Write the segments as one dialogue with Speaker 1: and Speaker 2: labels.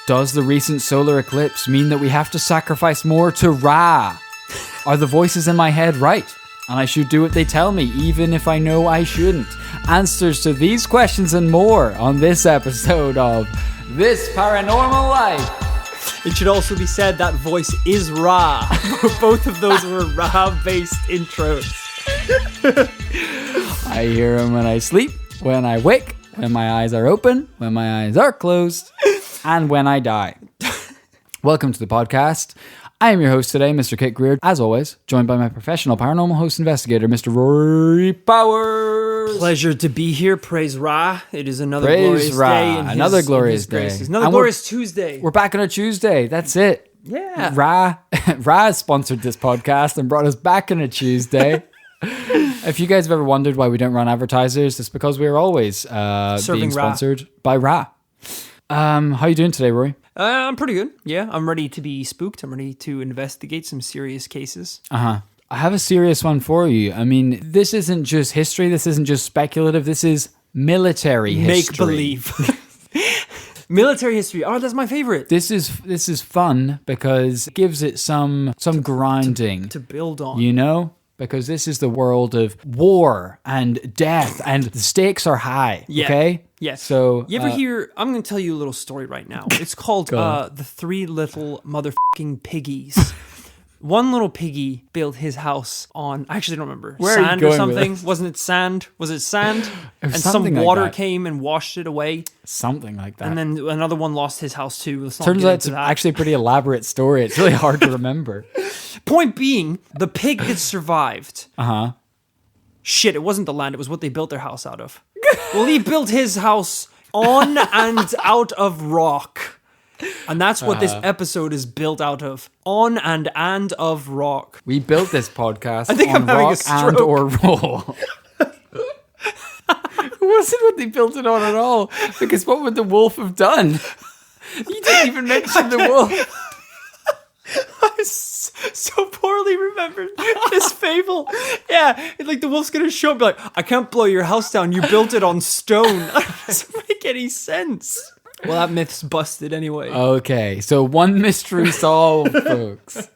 Speaker 1: Does the recent solar eclipse mean that we have to sacrifice more to Ra? Are the voices in my head right? And I should do what they tell me, even if I know I shouldn't. Answers to these questions and more on this episode of This Paranormal Life.
Speaker 2: It should also be said that voice is Ra. Both of those were Ra-based intros.
Speaker 1: I hear him when I sleep, when I wake, when my eyes are open, when my eyes are closed, and when I die. Welcome to the podcast. I am your host today, Mr. Kit Greer, as always, joined by my professional paranormal host investigator, Mr. Rory Powers.
Speaker 2: Pleasure to be here. Praise Ra. It is another glorious day.
Speaker 1: Another glorious day.
Speaker 2: Another glorious Tuesday.
Speaker 1: We're back on a Tuesday. That's it.
Speaker 2: Yeah.
Speaker 1: Ra sponsored this podcast and brought us back on a Tuesday. If you guys have ever wondered why we don't run advertisers, it's because we're always being sponsored by Ra. How you doing today, Rory?
Speaker 2: I'm pretty good. Yeah, I'm ready to be spooked. I'm ready to investigate some serious cases.
Speaker 1: I have a serious one for you. I mean, this isn't just history. This isn't just speculative. This is military history.
Speaker 2: Make believe. Military history. Oh, that's my favorite.
Speaker 1: This is fun because it gives it some grounding
Speaker 2: to build on.
Speaker 1: You know? Because this is the world of war and death, and the stakes are high.
Speaker 2: Yeah.
Speaker 1: Okay.
Speaker 2: Yes.
Speaker 1: So
Speaker 2: you ever hear? I'm going to tell you a little story right now. It's called The Three Little Motherfucking Piggies. One little piggy built his house on, I actually don't remember, sand or something. Wasn't it sand? Was it sand? And some water came and washed it away.
Speaker 1: Something like that.
Speaker 2: And then another one lost his house too.
Speaker 1: Turns out it's actually a pretty elaborate story. It's really hard to remember.
Speaker 2: Point being, the pig that survived. Shit, it wasn't the land. It was what they built their house out of. Well, he built his house on and out of rock. And that's what this episode is built out of. On and of rock.
Speaker 1: We built this podcast
Speaker 2: I think
Speaker 1: on
Speaker 2: I'm
Speaker 1: rock and or roll. It wasn't what they built it on at all. Because what would the wolf have done? You didn't even mention the wolf.
Speaker 2: I so poorly remembered this fable. Yeah, like the wolf's gonna show up and be like, I can't blow your house down. You built it on stone. That doesn't make any sense. Well, that myth's busted anyway.
Speaker 1: Okay, so one mystery solved, folks.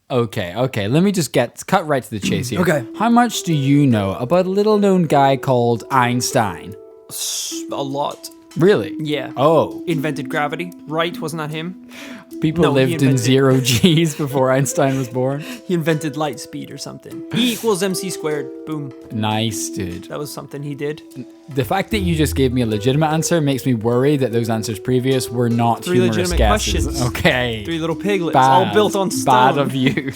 Speaker 1: Okay. Let me just cut right to the chase here.
Speaker 2: Okay.
Speaker 1: How much do you know about a little-known guy called Einstein?
Speaker 2: A lot.
Speaker 1: Really?
Speaker 2: Yeah.
Speaker 1: Oh.
Speaker 2: Invented gravity, right? Wasn't that him?
Speaker 1: People lived in 0 G's before Einstein was born.
Speaker 2: He invented light speed or something. E equals MC squared. Boom.
Speaker 1: Nice, dude.
Speaker 2: That was something he did.
Speaker 1: The fact that you just gave me a legitimate answer makes me worry that those answers previous were not
Speaker 2: Three
Speaker 1: humorous
Speaker 2: legitimate
Speaker 1: guesses.
Speaker 2: questions.
Speaker 1: Okay.
Speaker 2: Three little piglets, all built on stone.
Speaker 1: Bad of you.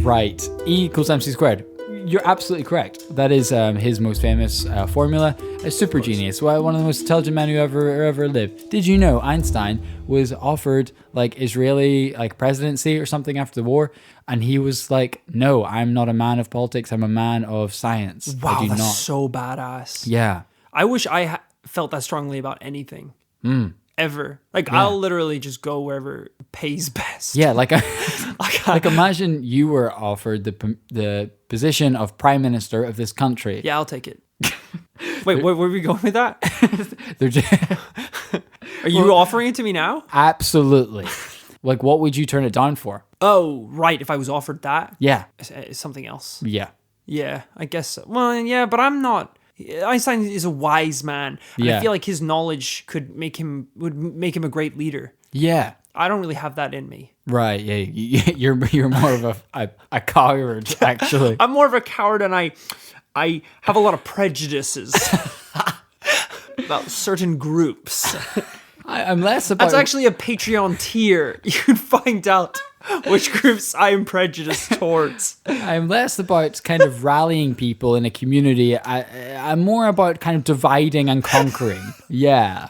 Speaker 1: Right. E equals MC squared. You're absolutely correct. That is his most famous formula. A super genius. One of the most intelligent men who ever lived. Did you know Einstein was offered Israeli presidency or something after the war, and he was like, "No, I'm not a man of politics. I'm a man of science."
Speaker 2: Wow, that's so badass.
Speaker 1: Yeah. I
Speaker 2: wish I felt that strongly about anything. Ever. I'll literally just go wherever pays best.
Speaker 1: Yeah, imagine you were offered the position of prime minister of this country.
Speaker 2: Yeah, I'll take it. Wait, where are we going with that? Are you offering it to me now?
Speaker 1: Absolutely. What would you turn it down for?
Speaker 2: Oh, right. If I was offered that?
Speaker 1: Yeah.
Speaker 2: Something else.
Speaker 1: Yeah.
Speaker 2: Yeah, I guess so. Well, yeah, but I'm not. Einstein is a wise man. And I feel like his knowledge would make him a great leader.
Speaker 1: Yeah.
Speaker 2: I don't really have that in me.
Speaker 1: Right. Yeah. You're more of a coward, actually.
Speaker 2: I'm more of a coward, and I have a lot of prejudices about certain groups.
Speaker 1: I'm less about...
Speaker 2: That's actually a Patreon tier. You can find out which groups I am prejudiced towards.
Speaker 1: I'm less about kind of rallying people in a community. I'm more about kind of dividing and conquering. Yeah.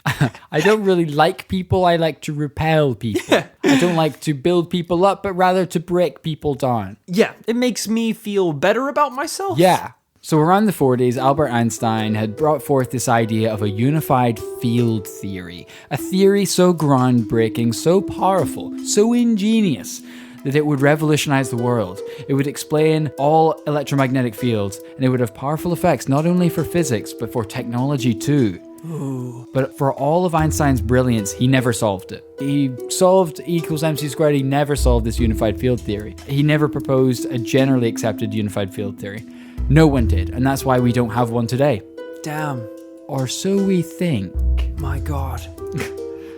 Speaker 1: I don't really like people. I like to repel people. Yeah. I don't like to build people up, but rather to break people down.
Speaker 2: Yeah. It makes me feel better about myself.
Speaker 1: Yeah. So around the 40s, Albert Einstein had brought forth this idea of a unified field theory. A theory so groundbreaking, so powerful, so ingenious, that it would revolutionize the world. It would explain all electromagnetic fields, and it would have powerful effects not only for physics, but for technology too. But for all of Einstein's brilliance, he never solved it. He solved E equals mc squared. He never solved this unified field theory. He never proposed a generally accepted unified field theory. No one did, and that's why we don't have one today.
Speaker 2: Damn.
Speaker 1: Or so we think.
Speaker 2: My God.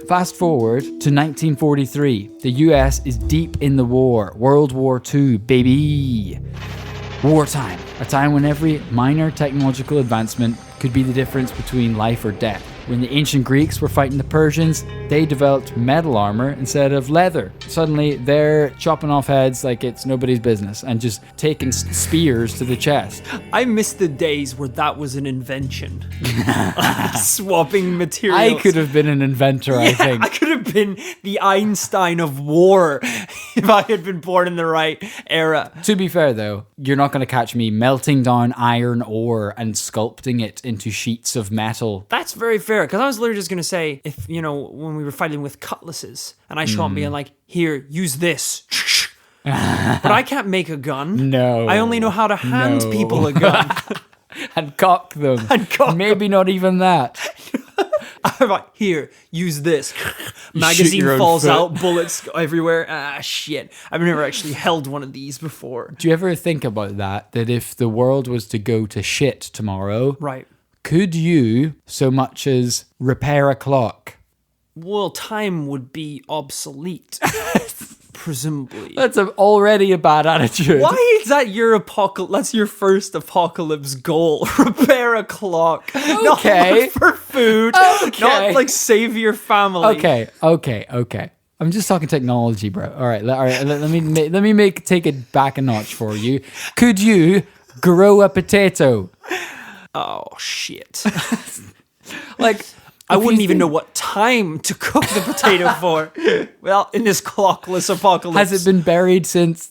Speaker 1: Fast forward to 1943. The US is deep in the war. World War II, baby. Wartime. A time when every minor technological advancement could be the difference between life or death. When the ancient Greeks were fighting the Persians, they developed metal armor instead of leather. Suddenly, they're chopping off heads like it's nobody's business and just taking spears to the chest.
Speaker 2: I miss the days where that was an invention. Swapping materials.
Speaker 1: I could have been an inventor, I think.
Speaker 2: I could have been the Einstein of war if I had been born in the right era.
Speaker 1: To be fair, though, you're not going to catch me melting down iron ore and sculpting it into sheets of metal.
Speaker 2: That's very fair, because I was literally just going to say, if, when we were fighting with cutlasses, and I show up being like, here, use this. But I can't make a gun.
Speaker 1: No.
Speaker 2: I only know how to hand people a gun.
Speaker 1: And cock them. Maybe not even that.
Speaker 2: I'm like, here, use this. Magazine falls out, bullets go everywhere. Ah, shit. I've never actually held one of these before.
Speaker 1: Do you ever think about that if the world was to go to shit tomorrow,
Speaker 2: right?
Speaker 1: Could you so much as repair a clock?
Speaker 2: Well, time would be obsolete. Presumably.
Speaker 1: That's already a bad attitude.
Speaker 2: Why is that your That's your first apocalypse goal. Repair a clock.
Speaker 1: Okay.
Speaker 2: Not look for food.
Speaker 1: Okay.
Speaker 2: Not like save your family.
Speaker 1: Okay. I'm just talking technology, bro. All right. Let me take it back a notch for you. Could you grow a potato?
Speaker 2: Oh shit.
Speaker 1: Like,
Speaker 2: I wouldn't even know what time to cook the potato for. Well, in this clockless apocalypse.
Speaker 1: Has it been buried since,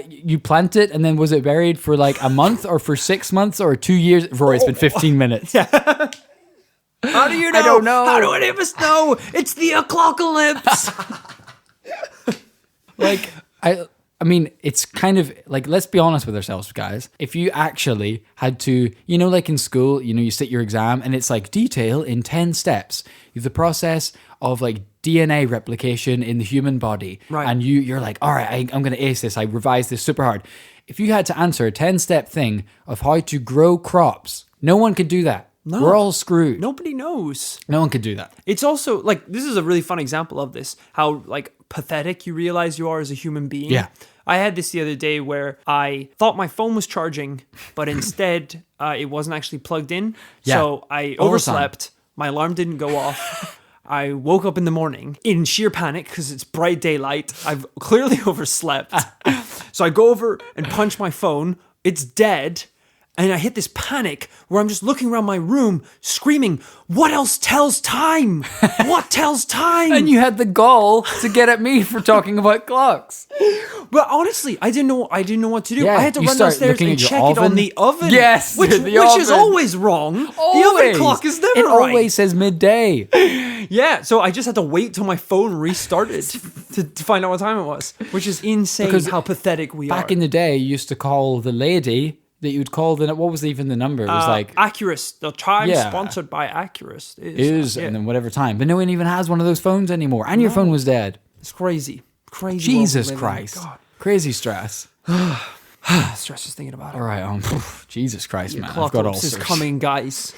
Speaker 1: you plant it and then was it buried for like a month or for 6 months or 2 years? Rory, it's been 15 minutes.
Speaker 2: Yeah. How do you know?
Speaker 1: I don't know.
Speaker 2: How do any of us know? It's the apocalypse.
Speaker 1: I mean, it's kind of like, let's be honest with ourselves, guys. If you actually had to, like in school, you sit your exam and it's like detail in 10 steps. You have the process of like DNA replication in the human body.
Speaker 2: Right.
Speaker 1: And you're like, all right, I'm going to ace this. I revised this super hard. If you had to answer a 10-step thing of how to grow crops, no one could do that. No. We're all screwed.
Speaker 2: Nobody knows.
Speaker 1: No one could do that.
Speaker 2: It's also like, this is a really fun example of this, how like pathetic you realize you are as a human being.
Speaker 1: Yeah.
Speaker 2: I had this the other day where I thought my phone was charging, but instead it wasn't actually plugged in.
Speaker 1: Yeah.
Speaker 2: So I overslept. My alarm didn't go off. I woke up in the morning in sheer panic because it's bright daylight. I've clearly overslept. So I go over and punch my phone. It's dead. And I hit this panic where I'm just looking around my room screaming, what else tells time? What tells time?
Speaker 1: And you had the gall to get at me for talking about clocks.
Speaker 2: But honestly, I didn't know what to do.
Speaker 1: Yeah,
Speaker 2: I had to
Speaker 1: you
Speaker 2: run
Speaker 1: start
Speaker 2: downstairs
Speaker 1: looking
Speaker 2: and
Speaker 1: at your
Speaker 2: check it on
Speaker 1: oven.
Speaker 2: the oven.
Speaker 1: Yes,
Speaker 2: which
Speaker 1: the
Speaker 2: is
Speaker 1: oven.
Speaker 2: always wrong.
Speaker 1: Always.
Speaker 2: The oven clock is never
Speaker 1: it
Speaker 2: right.
Speaker 1: always says midday.
Speaker 2: Yeah, so I just had to wait till my phone restarted to find out what time it was, which is insane
Speaker 1: Because
Speaker 2: how pathetic we are.
Speaker 1: Back in the day, you used to call the lady that you'd call what was even the number? It was like
Speaker 2: Accurus. The time
Speaker 1: Yeah.
Speaker 2: sponsored by Accurus
Speaker 1: is and then whatever time. But no one even has one of those phones anymore. And your phone was dead.
Speaker 2: It's crazy. Crazy.
Speaker 1: Jesus
Speaker 2: world we live in.
Speaker 1: Christ.
Speaker 2: God.
Speaker 1: Crazy stress.
Speaker 2: Stress just thinking about it.
Speaker 1: All right, Jesus Christ, man. I've got
Speaker 2: Apocalypse
Speaker 1: ulcers.
Speaker 2: is coming, guys.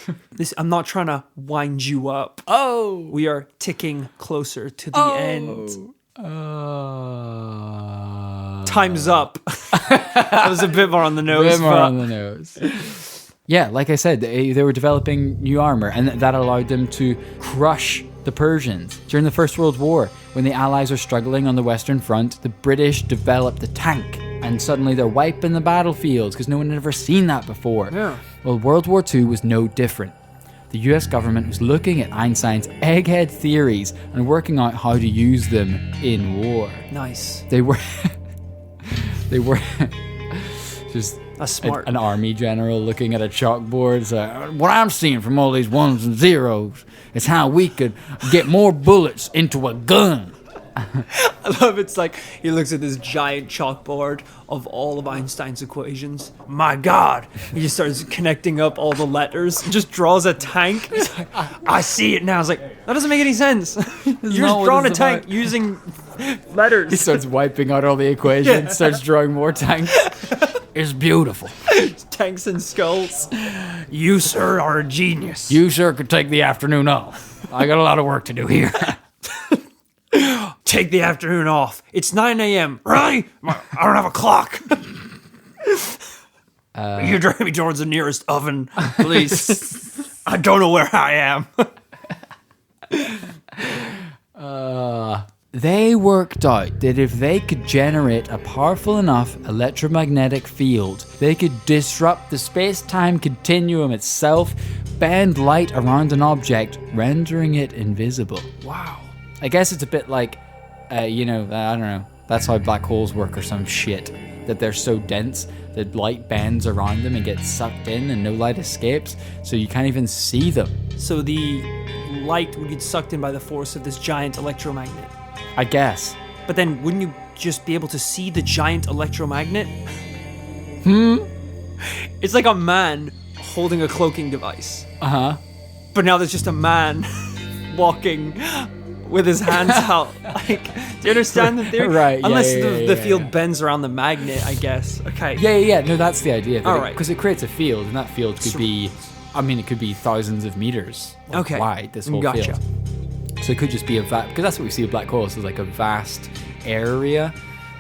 Speaker 2: I'm not trying to wind you up.
Speaker 1: Oh.
Speaker 2: We are ticking closer to the end. Time's up. That was a bit more on the nose.
Speaker 1: A bit more on the nose. Yeah, like I said, they were developing new armor, and that allowed them to crush the Persians. During the First World War, when the Allies are struggling on the Western Front, the British developed the tank, and suddenly they're wiping the battlefields because no one had ever seen that before.
Speaker 2: Yeah.
Speaker 1: Well, World War II was no different. The US government was looking at Einstein's egghead theories and working out how to use them in war.
Speaker 2: Nice.
Speaker 1: They were just
Speaker 2: That's smart.
Speaker 1: an army general looking at a chalkboard. It's like, what I'm seeing from all these ones and zeros is how we could get more bullets into a gun.
Speaker 2: I love it's like he looks at this giant chalkboard of all of Einstein's equations. My God! He just starts connecting up all the letters. Just draws a tank. He's like, I see it now. I was like, that doesn't make any sense. You're just drawing a tank using letters.
Speaker 1: He starts wiping out all the equations, starts drawing more tanks. It's beautiful.
Speaker 2: Tanks and skulls. You, sir, are a genius.
Speaker 1: You, sir, could take the afternoon off. I got a lot of work to do here.
Speaker 2: Take the afternoon off. It's 9 a.m. Really? I don't have a clock. You drive me towards the nearest oven, please. I don't know where I am.
Speaker 1: They worked out that if they could generate a powerful enough electromagnetic field, they could disrupt the space-time continuum itself, bend light around an object, rendering it invisible.
Speaker 2: Wow.
Speaker 1: I guess it's a bit like, I don't know, that's how black holes work or some shit. That they're so dense that light bends around them and gets sucked in and no light escapes, so you can't even see them.
Speaker 2: So the light would get sucked in by the force of this giant electromagnet.
Speaker 1: I guess.
Speaker 2: But then wouldn't you just be able to see the giant electromagnet? It's like a man holding a cloaking device.
Speaker 1: Uh-huh.
Speaker 2: But now there's just a man walking with his hands out. Like, do you understand the theory?
Speaker 1: Right, yeah,
Speaker 2: Unless
Speaker 1: yeah,
Speaker 2: the field bends around the magnet, I guess. Okay.
Speaker 1: Yeah. No, that's the idea.
Speaker 2: All right.
Speaker 1: Because it creates a field, and that field could be, it could be thousands of meters wide, this whole field. So it could just be because that's what we see with black holes, is like a vast area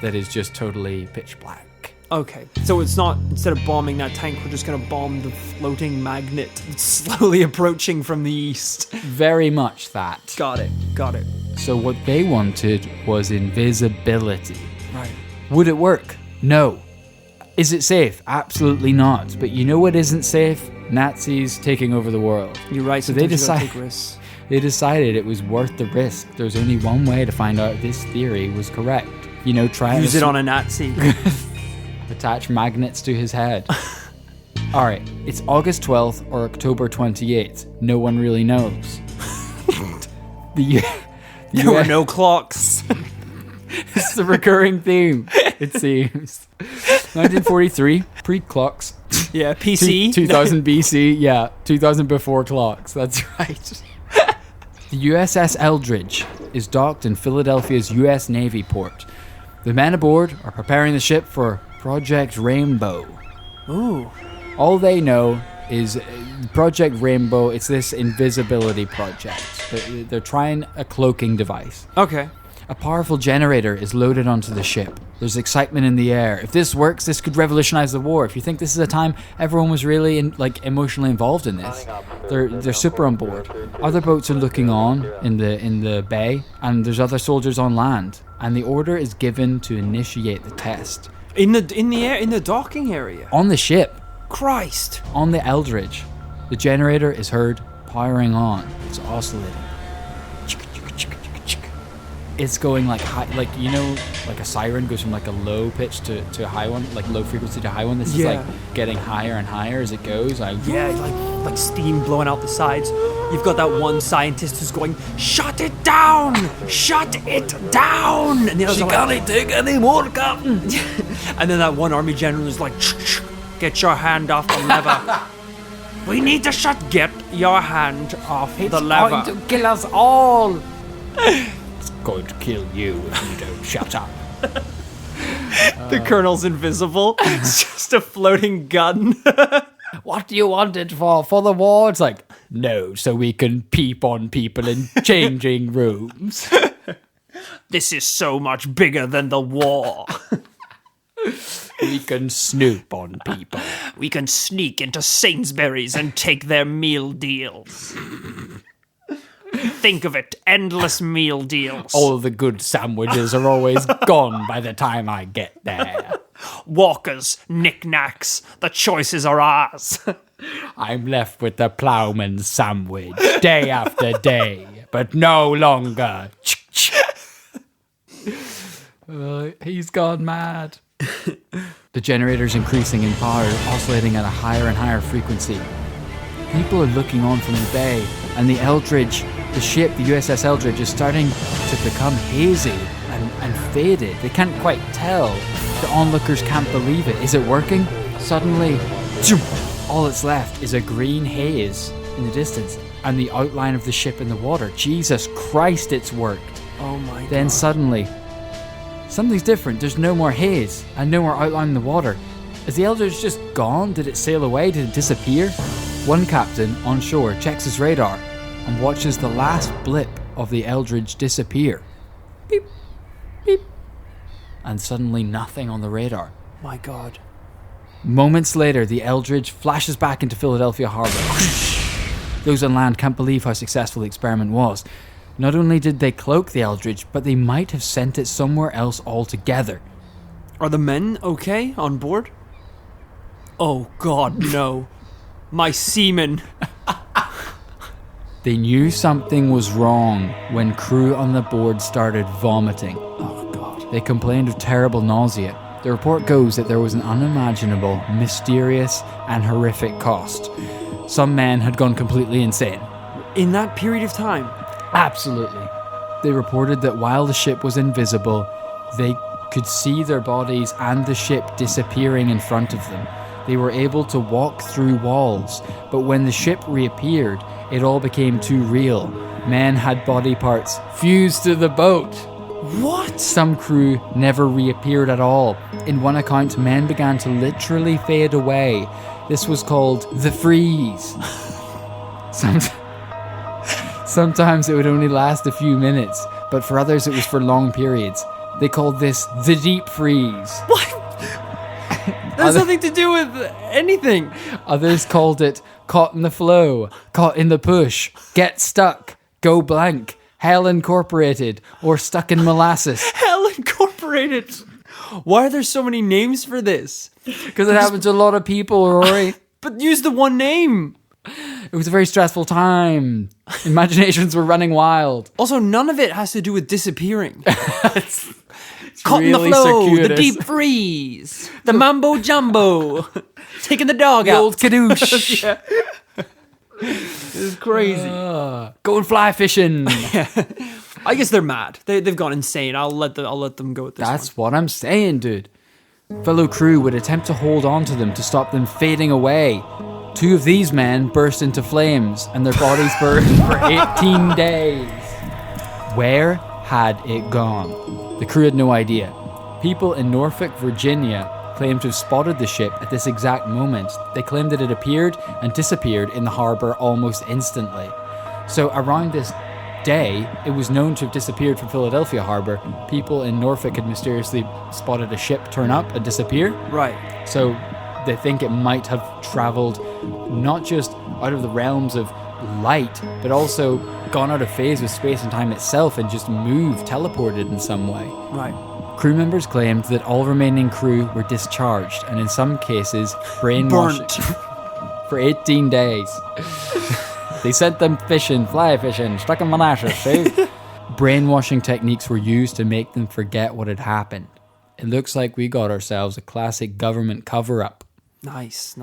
Speaker 1: that is just totally pitch black.
Speaker 2: Okay, so it's not, instead of bombing that tank, we're just going to bomb the floating magnet that's slowly approaching from the east.
Speaker 1: Very much that.
Speaker 2: Got it.
Speaker 1: So what they wanted was invisibility.
Speaker 2: Right.
Speaker 1: Would it work? No. Is it safe? Absolutely not. But you know what isn't safe? Nazis taking over the world.
Speaker 2: You're right,
Speaker 1: so
Speaker 2: they take risks.
Speaker 1: They decided it was worth the risk. There's only one way to find out if this theory was correct. Try
Speaker 2: use it on a Nazi.
Speaker 1: Attach magnets to his head. All right, it's August 12th or October 28th. No one really knows.
Speaker 2: There were no clocks.
Speaker 1: It's the recurring theme, it seems. 1943, pre-clocks.
Speaker 2: Yeah, PC.
Speaker 1: 2000 BC, yeah, 2000 before clocks, that's right. The USS Eldridge is docked in Philadelphia's U.S. Navy port. The men aboard are preparing the ship for Project Rainbow.
Speaker 2: Ooh.
Speaker 1: All they know is Project Rainbow, it's this invisibility project. They're trying a cloaking device.
Speaker 2: Okay.
Speaker 1: A powerful generator is loaded onto the ship. There's excitement in the air. If this works, this could revolutionize the war. If you think this is a time everyone was really emotionally involved in this, they're super on board. Other boats are looking on in the bay, and there's other soldiers on land. And the order is given to initiate the test.
Speaker 2: In the docking area.
Speaker 1: On the ship.
Speaker 2: Christ.
Speaker 1: On the Eldridge, the generator is heard powering on. It's oscillating. It's going like high, like a siren goes from like a low pitch to a high one, like low frequency to high one. This is like getting higher and higher as it goes. Like
Speaker 2: steam blowing out the sides. You've got that one scientist who's going, shut it down, shut it down. And the others
Speaker 1: can't take any more, Captain.
Speaker 2: And then that one army general is like, get your hand off the lever. We need to get your hand off the lever.
Speaker 1: It's going to kill us all. Going to kill you if you don't shut up.
Speaker 2: The colonel's invisible. It's just a floating gun.
Speaker 1: What do you want it for? For the war? It's like, no, so we can peep on people in changing rooms.
Speaker 2: This is so much bigger than the war.
Speaker 1: We can snoop on people.
Speaker 2: We can sneak into Sainsbury's and take their meal deals. Think of it, endless meal deals.
Speaker 1: All the good sandwiches are always gone by the time I get there.
Speaker 2: Walkers, knickknacks, the choices are ours.
Speaker 1: I'm left with the ploughman's sandwich, day after day, but no longer. He's gone mad. The generator's increasing in power, oscillating at a higher and higher frequency. People are looking on from the bay, and the Eldridge The ship, the USS Eldridge, is starting to become hazy and faded. They can't quite tell. The onlookers can't believe it. Is it working? Suddenly, all that's left is a green haze in the distance and the outline of the ship in the water. Jesus Christ, it's worked.
Speaker 2: Oh my God.
Speaker 1: Then suddenly, something's different. There's no more haze and no more outline in the water. Is the Eldridge just gone? Did it sail away? Did it disappear? One captain on shore checks his radar and watches the last blip of the Eldridge disappear. Beep, beep. And suddenly nothing on the radar.
Speaker 2: My God.
Speaker 1: Moments later, the Eldridge flashes back into Philadelphia Harbor. Those on land can't believe how successful the experiment was. Not only did they cloak the Eldridge, but they might have sent it somewhere else altogether.
Speaker 2: Are the men okay on board? Oh God, no. My semen.
Speaker 1: They knew something was wrong when crew on the board started vomiting.
Speaker 2: Oh God.
Speaker 1: They complained of terrible nausea. The report goes that there was an unimaginable, mysterious, and horrific cost. Some men had gone completely insane.
Speaker 2: In that period of time?
Speaker 1: Absolutely. They reported that while the ship was invisible, they could see their bodies and the ship disappearing in front of them. They were able to walk through walls, but when the ship reappeared, it all became too real. Men had body parts fused to the boat.
Speaker 2: What?
Speaker 1: Some crew never reappeared at all. In one account, men began to literally fade away. This was called the freeze. Sometimes it would only last a few minutes, but for others it was for long periods. They called this the deep freeze.
Speaker 2: What? There's nothing to do with anything.
Speaker 1: Others called it caught in the flow, caught in the push, get stuck, go blank, hell incorporated, or stuck in molasses.
Speaker 2: Hell Incorporated. Why are there so many names for this?
Speaker 1: Because it happened to a lot of people, Rory.
Speaker 2: But use the one name.
Speaker 1: It was a very stressful time. Imaginations were running wild.
Speaker 2: Also, none of it has to do with disappearing.
Speaker 1: It's
Speaker 2: Caught in
Speaker 1: really
Speaker 2: the flow,
Speaker 1: circuitous.
Speaker 2: the deep freeze, the mambo jumbo, taking the dog
Speaker 1: The
Speaker 2: out.
Speaker 1: old kadoosh.
Speaker 2: Yeah. This is crazy.
Speaker 1: Going fly fishing.
Speaker 2: I guess they're mad. They've gone insane. I'll let them go with this
Speaker 1: That's what I'm saying, dude. Fellow crew would attempt to hold on to them to stop them fading away. 2 of these men burst into flames and their bodies burned for 18 days. Where had it gone? The crew had no idea. People in Norfolk, Virginia claimed to have spotted the ship at this exact moment. They claimed that it appeared and disappeared in the harbour almost instantly. So around this day, it was known to have disappeared from Philadelphia harbour. People in Norfolk had mysteriously spotted a ship turn up and disappear.
Speaker 2: Right.
Speaker 1: So they think it might have travelled not just out of the realms of light, but also gone out of phase with space and time itself and just moved, teleported in some way.
Speaker 2: Right.
Speaker 1: Crew members claimed that all remaining crew were discharged and in some cases brainwashed for 18 days. They sent them fishing, fly fishing, stuck in molasses, see? Brainwashing techniques were used to make them forget what had happened. It looks like we got ourselves a classic government cover-up.
Speaker 2: Nice.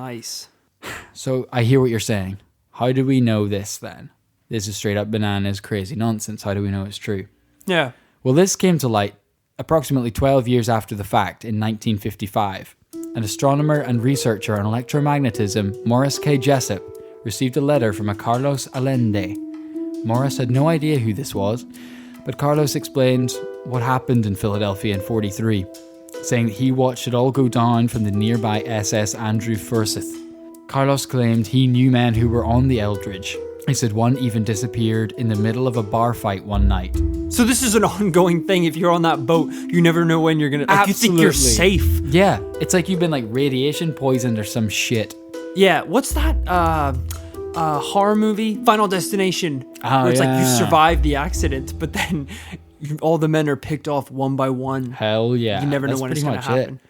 Speaker 1: So I hear what you're saying. How do we know this then? This is straight up bananas, crazy nonsense. How do we know it's true?
Speaker 2: Yeah.
Speaker 1: Well, this came to light approximately 12 years after the fact in 1955. An astronomer and researcher on electromagnetism, Morris K. Jessup, received a letter from a Carlos Allende. Morris had no idea who this was, but Carlos explained what happened in Philadelphia in 43, saying that he watched it all go down from the nearby SS Andrew Forsyth. Carlos claimed he knew men who were on the Eldridge. He said one even disappeared in the middle of a bar fight one night.
Speaker 2: So this is an ongoing thing. If you're on that boat, you never know when you're gonna. Like, you think you're safe.
Speaker 1: Yeah, it's like you've been like radiation poisoned or some shit.
Speaker 2: Yeah. What's that? Horror movie, Final Destination. Where it's like you survive the accident, but then all the men are picked off one by one.
Speaker 1: Hell yeah.
Speaker 2: You never know when it's gonna happen.
Speaker 1: It.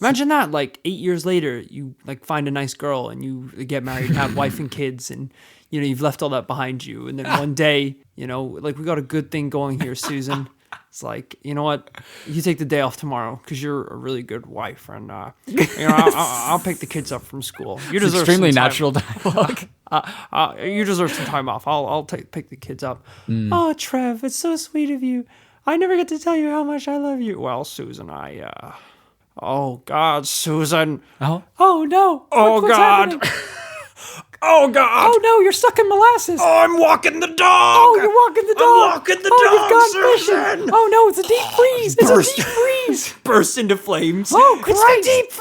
Speaker 2: Imagine that, like 8 years later, you like find a nice girl and you get married, have wife and kids, and you've left all that behind you. And then one day, like, we got a good thing going here, Susan. It's like, you know what? You take the day off tomorrow because you're a really good wife, and I'll pick the kids up from school. You deserve
Speaker 1: extremely
Speaker 2: some time.
Speaker 1: natural dialogue.
Speaker 2: You deserve some time off. I'll pick the kids up.
Speaker 1: Mm.
Speaker 2: Oh, Trev, it's so sweet of you. I never get to tell you how much I love you. Well, Susan, oh God, Susan.
Speaker 1: Oh
Speaker 2: no.
Speaker 1: What's
Speaker 2: God.
Speaker 1: happening?
Speaker 2: Oh God.
Speaker 1: Oh no, you're stuck in molasses.
Speaker 2: Oh, I'm walking the dog.
Speaker 1: Oh, you're walking the dog.
Speaker 2: I'm walking the dog,
Speaker 1: you've gone
Speaker 2: Susan.
Speaker 1: fishing. Oh no, it's a deep freeze. It's a deep freeze.
Speaker 2: Burst into flames.
Speaker 1: Oh,
Speaker 2: It's the deep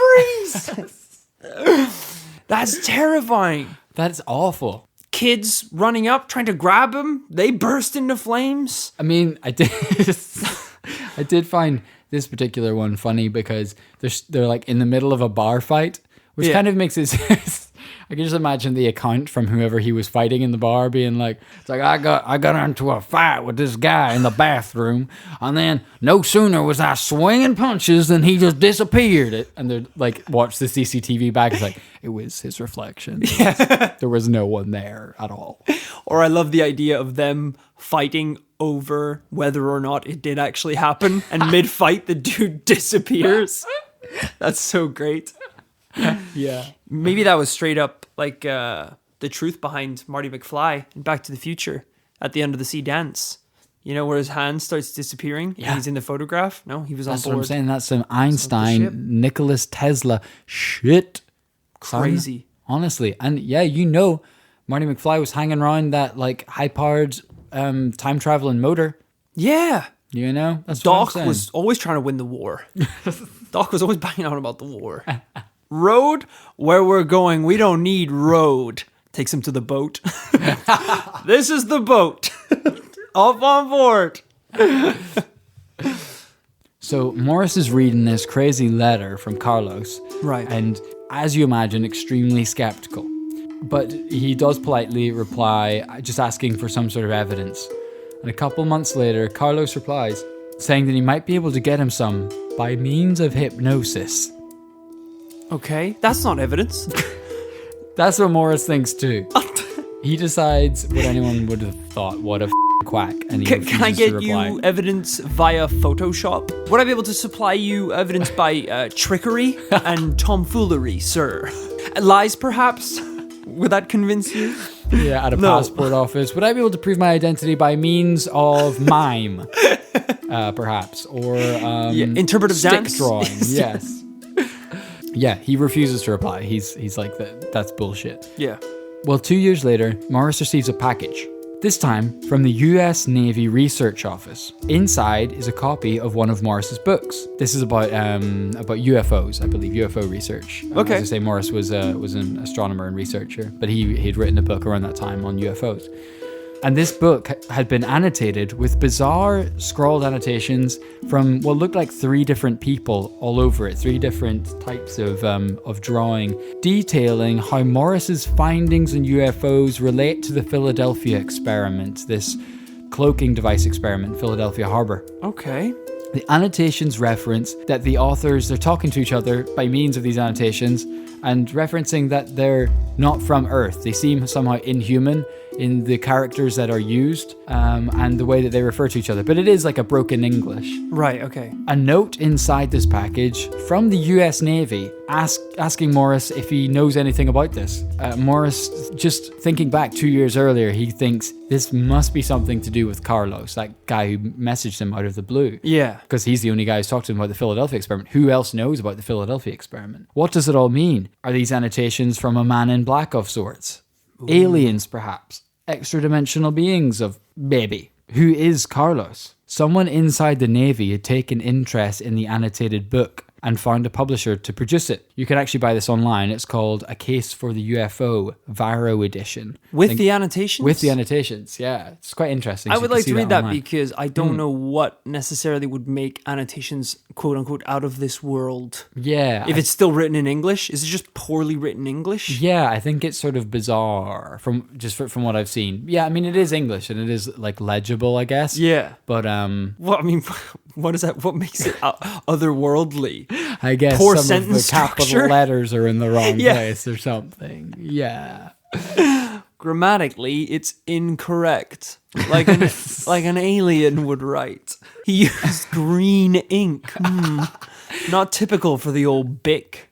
Speaker 2: freeze. That's terrifying.
Speaker 1: That's awful.
Speaker 2: Kids running up, trying to grab him. They burst into flames.
Speaker 1: I mean, I did find this particular one funny because they're like in the middle of a bar fight, which kind of makes it. I can just imagine the account from whoever he was fighting in the bar being like, it's like, I got into a fight with this guy in the bathroom, and then no sooner was I swinging punches than he just disappeared. And they're like, watch the CCTV back. It's like, it was his reflection. There was no one there at all.
Speaker 2: Or I love the idea of them fighting over whether or not it did actually happen, and mid-fight the dude disappears. That's so great.
Speaker 1: Yeah.
Speaker 2: Maybe that was straight up like the truth behind Marty McFly in Back to the Future at the end of the sea dance. You know, where his hand starts disappearing and he's in the photograph? No, he was on board.
Speaker 1: That's what I'm saying. That's some Einstein, Nicholas Tesla shit.
Speaker 2: Crazy.
Speaker 1: Honestly. And yeah, you know, Marty McFly was hanging around that like high-powered time traveling motor.
Speaker 2: Yeah.
Speaker 1: You know? That's
Speaker 2: Doc was always trying to win the war. Doc was always banging on about the war. Road, where we're going, we don't need road. Takes him to the boat. This is the boat. Up on board.
Speaker 1: So Morris is reading this crazy letter from Carlos.
Speaker 2: Right.
Speaker 1: And as you imagine, extremely skeptical. But he does politely reply, just asking for some sort of evidence. And a couple months later, Carlos replies, saying that he might be able to get him some by means of hypnosis.
Speaker 2: Okay, that's not evidence.
Speaker 1: That's what Morris thinks too. He decides what anyone would have thought, what a quack, and he
Speaker 2: Can I
Speaker 1: refuses
Speaker 2: get
Speaker 1: to reply.
Speaker 2: you evidence via Photoshop? Would I be able to supply you evidence by trickery and tomfoolery, sir? Lies, perhaps? Would that convince you?
Speaker 1: Yeah, at a passport office. Would I be able to prove my identity by means of mime? Perhaps. Or
Speaker 2: interpretive
Speaker 1: stick
Speaker 2: dance?
Speaker 1: drawing. Yes. Yeah, he refuses to reply. He's like, that's bullshit.
Speaker 2: Yeah.
Speaker 1: Well, 2 years later, Morris receives a package. This time from the US Navy Research Office. Inside is a copy of one of Morris's books. This is about UFOs, I believe, UFO research.
Speaker 2: Okay.
Speaker 1: As I say, Morris was an astronomer and researcher, but he'd written a book around that time on UFOs. And this book had been annotated with bizarre scrawled annotations from what looked like 3 different people all over it, 3 different types of drawing, detailing how Morris's findings on UFOs relate to the Philadelphia experiment, this cloaking device experiment, Philadelphia Harbor.
Speaker 2: Okay.
Speaker 1: The annotations reference that the authors, they're talking to each other by means of these annotations and referencing that they're not from Earth. They seem somehow inhuman in the characters that are used and the way that they refer to each other. But it is like a broken English.
Speaker 2: Right, okay.
Speaker 1: A note inside this package from the US Navy asking Morris if he knows anything about this. Morris, just thinking back 2 years earlier, he thinks this must be something to do with Carlos, that guy who messaged him out of the blue.
Speaker 2: Yeah.
Speaker 1: Because he's the only guy who's talked to him about the Philadelphia experiment. Who else knows about the Philadelphia experiment? What does it all mean? Are these annotations from a man in black of sorts? Ooh. Aliens, perhaps? Extra-dimensional beings of maybe. Who is Carlos? Someone inside the Navy had taken interest in the annotated book and found a publisher to produce it. You can actually buy this online. It's called A Case for the UFO, Varo Edition.
Speaker 2: With the annotations?
Speaker 1: With the annotations, yeah. It's quite interesting.
Speaker 2: I would like to read that
Speaker 1: online.
Speaker 2: because I don't know what necessarily would make annotations, quote unquote, out of this world.
Speaker 1: Yeah.
Speaker 2: If it's still written in English, is it just poorly written English?
Speaker 1: Yeah, I think it's sort of bizarre from what I've seen. Yeah, I mean, it is English and it is like legible, I guess.
Speaker 2: Yeah.
Speaker 1: But
Speaker 2: well, I mean, what is that? What makes it otherworldly?
Speaker 1: I guess
Speaker 2: poor
Speaker 1: some of the
Speaker 2: sentence
Speaker 1: capital
Speaker 2: structure.
Speaker 1: letters are in the wrong place or something. Yeah.
Speaker 2: grammatically, it's incorrect. Like an alien would write. He used green ink. Not typical for the old Bic.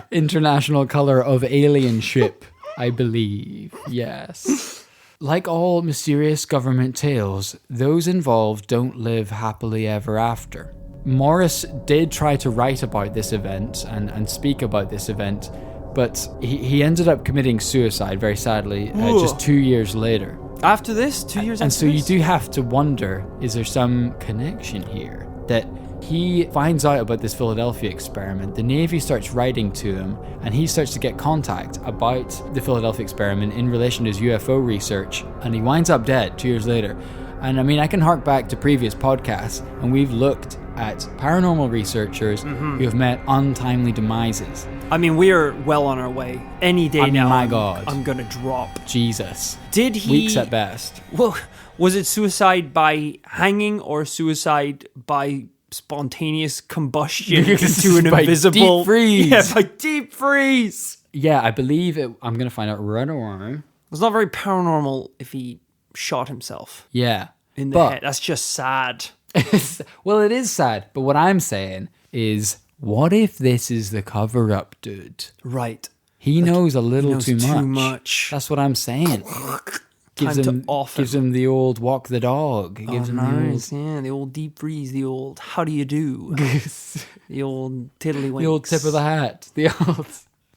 Speaker 1: International color of alien ship, I believe. Yes. Like all mysterious government tales, those involved don't live happily ever after. Morris did try to write about this event and speak about this event, but he ended up committing suicide, very sadly, just 2 years later.
Speaker 2: After this? 2 years after
Speaker 1: And so
Speaker 2: this?
Speaker 1: you do have to wonder, is there some connection here? That he finds out about this Philadelphia experiment, the Navy starts writing to him, and he starts to get contact about the Philadelphia experiment in relation to his UFO research, and he winds up dead 2 years later. And I mean, I can hark back to previous podcasts, and we've looked at paranormal researchers who have met untimely demises.
Speaker 2: I mean, we are well on our way. Any day now,
Speaker 1: my God.
Speaker 2: I'm gonna drop.
Speaker 1: Jesus.
Speaker 2: Did he...
Speaker 1: Weeks at best.
Speaker 2: Well, was it suicide by hanging or suicide by spontaneous combustion into an
Speaker 1: By
Speaker 2: invisible...
Speaker 1: deep freeze.
Speaker 2: Yeah, by deep freeze.
Speaker 1: Yeah, I believe it. I'm going to find out right away.
Speaker 2: It's not very paranormal if he shot himself
Speaker 1: Yeah.
Speaker 2: in the head. That's just sad.
Speaker 1: Well, it is sad, but what I'm saying is, what if this is the cover-up, dude?
Speaker 2: Right.
Speaker 1: He knows a little
Speaker 2: knows
Speaker 1: too
Speaker 2: too
Speaker 1: much.
Speaker 2: much.
Speaker 1: That's what I'm saying.
Speaker 2: Time to off
Speaker 1: gives him the old walk the dog. Gives him
Speaker 2: nice. Yeah, the old deep freeze, the old how do you do? The old tiddlywinks.
Speaker 1: the old tip of the hat.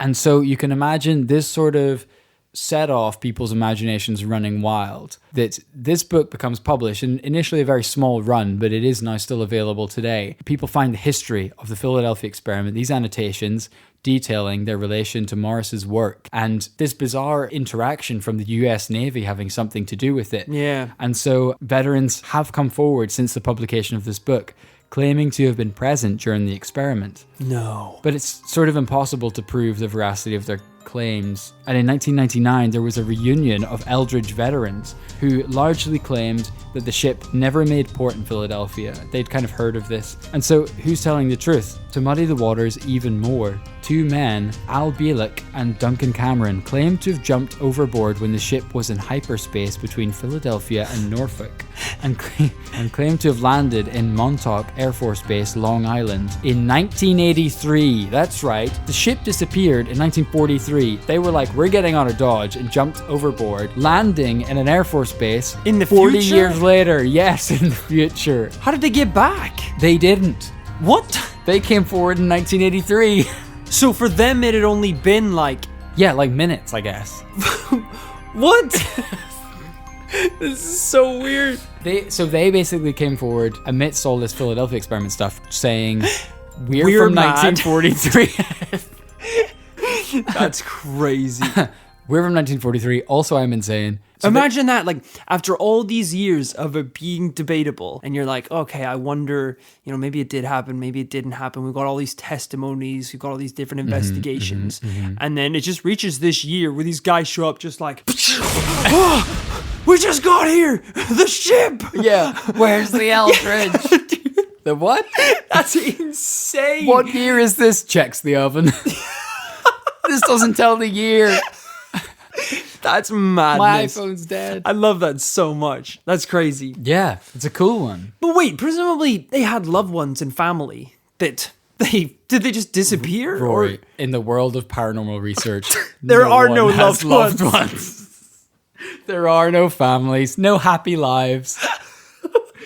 Speaker 1: And so you can imagine this sort of set off people's imaginations running wild. That this book becomes published, in initially a very small run, but it is now still available today. People find the history of the Philadelphia experiment, these annotations detailing their relation to Morris's work, and this bizarre interaction from the US Navy having something to do with it.
Speaker 2: Yeah.
Speaker 1: And so veterans have come forward since the publication of this book, claiming to have been present during the experiment.
Speaker 2: No.
Speaker 1: But it's sort of impossible to prove the veracity of their claims. And in 1999, there was a reunion of Eldridge Veterans who largely claimed that the ship never made port in Philadelphia. They'd kind of heard of this. And so, who's telling the truth? To muddy the waters even more, two men, Al Bielek and Duncan Cameron, claimed to have jumped overboard when the ship was in hyperspace between Philadelphia and Norfolk, and claimed to have landed in Montauk Air Force Base, Long Island, in 1983. That's right. The ship disappeared in 1943. They were like, we're getting on a Dodge, and jumped overboard, landing in an Air Force Base
Speaker 2: in the
Speaker 1: 40
Speaker 2: future?
Speaker 1: years later. Yes, in the future.
Speaker 2: How did they get back?
Speaker 1: They didn't.
Speaker 2: What?
Speaker 1: They came forward in 1983.
Speaker 2: So for them, it had only been like...
Speaker 1: Yeah, like minutes, I guess.
Speaker 2: What? This is so weird.
Speaker 1: They basically came forward amidst all this Philadelphia experiment stuff, saying, we're from
Speaker 2: mad."
Speaker 1: 1943.
Speaker 2: That's crazy.
Speaker 1: We're from 1943. Also, I'm insane. So
Speaker 2: Imagine that, like, after all these years of it being debatable, and you're like, okay, I wonder, maybe it did happen, maybe it didn't happen. We've got all these testimonies, we've got all these different investigations. And then it just reaches this year where these guys show up just like, oh, we just got here! The ship!
Speaker 1: Yeah, where's the Eldridge? The what?
Speaker 2: That's insane!
Speaker 1: What year is this? Checks the oven. This doesn't tell the year.
Speaker 2: That's madness.
Speaker 1: My iPhone's dead.
Speaker 2: I love that so much. That's crazy.
Speaker 1: Yeah, it's a cool one.
Speaker 2: But wait, presumably they had loved ones and family that did they just disappear?
Speaker 1: Rory, in the world of paranormal research,
Speaker 2: there are no
Speaker 1: one has
Speaker 2: loved ones.
Speaker 1: There are no families, no happy lives.